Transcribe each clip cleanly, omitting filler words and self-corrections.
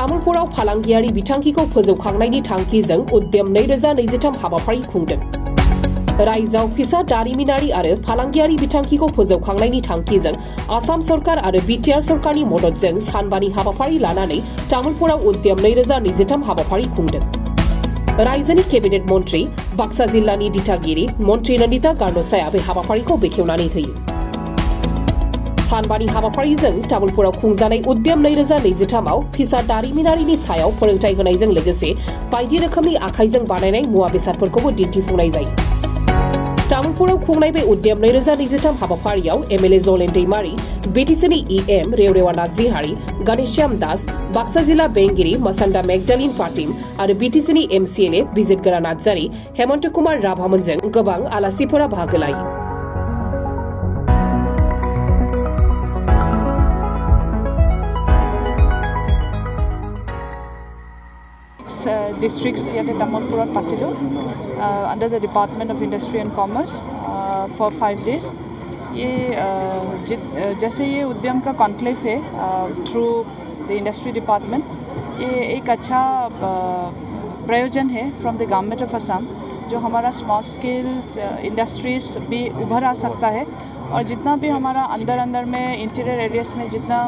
तामुलपुराव फालांगियारि बिथांखिखौ फोजौखांनायनि थांखिजों उद्यम 2023 हाबाफारि खुंदों। रायजोआव फिसा दारिमिनारि आरो फालांगियारि बिथांखिखौ फोजौखांनायनि थांखिजों आसाम सरकार आरो बिटिआर सरकारनि मददजों सानबानि हाबाफारि लानानै तामुलपुराव उद्यम 2023 हाबाफारि खुंदों। रायजोनि केबिनेट मन्त्री बाक्सा जिल्लानि दिथागिरि मन्त्री नन्दिता गार्नसाया बे हाबाफारिखौ बेखेवनानै होयो। सानबानि हाबाफारिजों तामुलपुराव खुंजानाय उद्यम 2023 आव फिसा दारिमिनारिनि सायाव फोरोंथाय होनायजों लोगोसे बायदि रोखोमनि आखाइजों बानायनाय मुवा बेसादफोरखौबो दिन्थिफुंनाय जायो। तामुलपुराव खुंनाय बे उद्यम 2023 हाबाफारियाव एमएलए जलेन दैमारी, बिटिसिनि इएम रेवरेवा नार्जिहारि, गणेश्याम दास, बाक्सा जिल्ला बेंगिरि मसंदा मेगडालिन पाटिम आरो बिटिसिनि एमसिएलए बिजितगोरा नार्जारी, हेमन्त कुमार राभामोनजों गोबां आलासिफोरा बाहागो लायो। Districts yate Tamalpurat Patilu under the Department of Industry and Commerce for 5 days. ये जैसे ये उद्यम का कॉन्क्लेव है थ्रू द इंडस्ट्री डिपार्टमेंट, ये एक अच्छा प्रयोजन है from the government of Assam, जो हमारा स्मॉल स्केल इंडस्ट्रीज भी उभर आ सकता है और जितना भी हमारा अंदर में इंटीरियर एरियाज में जितना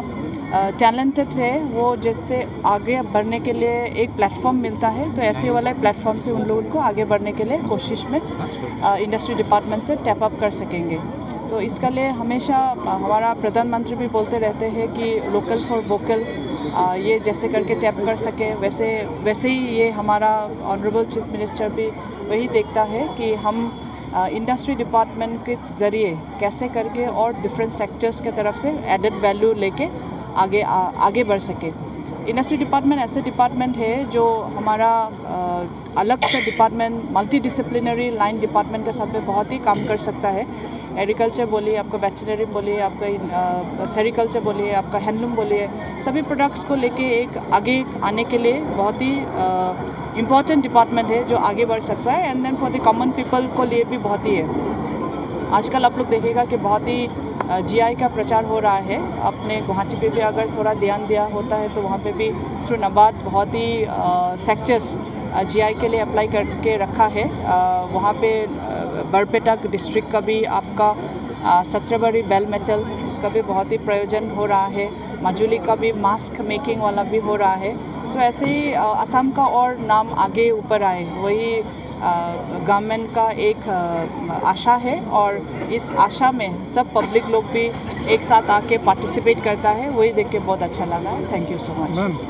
टैलेंटेड है वो जैसे आगे बढ़ने के लिए एक प्लेटफॉर्म मिलता है, तो ऐसे वाला प्लेटफॉर्म से उन लोगों को आगे बढ़ने के लिए कोशिश में इंडस्ट्री डिपार्टमेंट से टैप अप कर सकेंगे। तो इसका लिए हमेशा हमारा प्रधानमंत्री भी बोलते रहते हैं कि लोकल फॉर वोकल, ये जैसे करके टैप कर सके वैसे ही ये हमारा ऑनरेबल चीफ मिनिस्टर भी वही देखता है कि हम इंडस्ट्री डिपार्टमेंट के ज़रिए कैसे करके और डिफरेंट सेक्टर्स के तरफ से एडेड वैल्यू लेके आगे बढ़ सके। इंडस्ट्री डिपार्टमेंट ऐसे डिपार्टमेंट है जो हमारा अलग से department multi disciplinary line department के साथ में बहुत ही काम कर सकता है। एग्रीकल्चर बोलिए, आपका वेटरनरी बोलिए, आपका सेरिकल्चर बोलिए, आपका हैंडलूम बोलिए, सभी प्रोडक्ट्स को लेके एक आगे आने के लिए बहुत ही इम्पॉर्टेंट डिपार्टमेंट है जो आगे बढ़ सकता है। And then for the common people को लिए भी बहुत ही है। आजकल आप लोग देखेगा कि बहुत ही जीआई का प्रचार हो रहा है। अपने गुवाहाटी पे भी अगर थोड़ा ध्यान दिया होता है तो वहाँ पे भी थ्रू नबार्ड बहुत ही सेक्टर्स जीआई के लिए अप्लाई करके रखा है। वहाँ पे बरपेटा डिस्ट्रिक्ट का भी आपका सत्रबरी बेल मेटल, उसका भी बहुत ही प्रयोजन हो रहा है। माजुली का भी मास्क मेकिंग वाला भी हो रहा है। सो ऐसे ही असम का और नाम आगे ऊपर आए, वही गवर्नमेंट का एक आशा है और इस आशा में सब पब्लिक लोग भी एक साथ आके पार्टिसिपेट करता है, वही देख के बहुत अच्छा लगा। Thank you so much.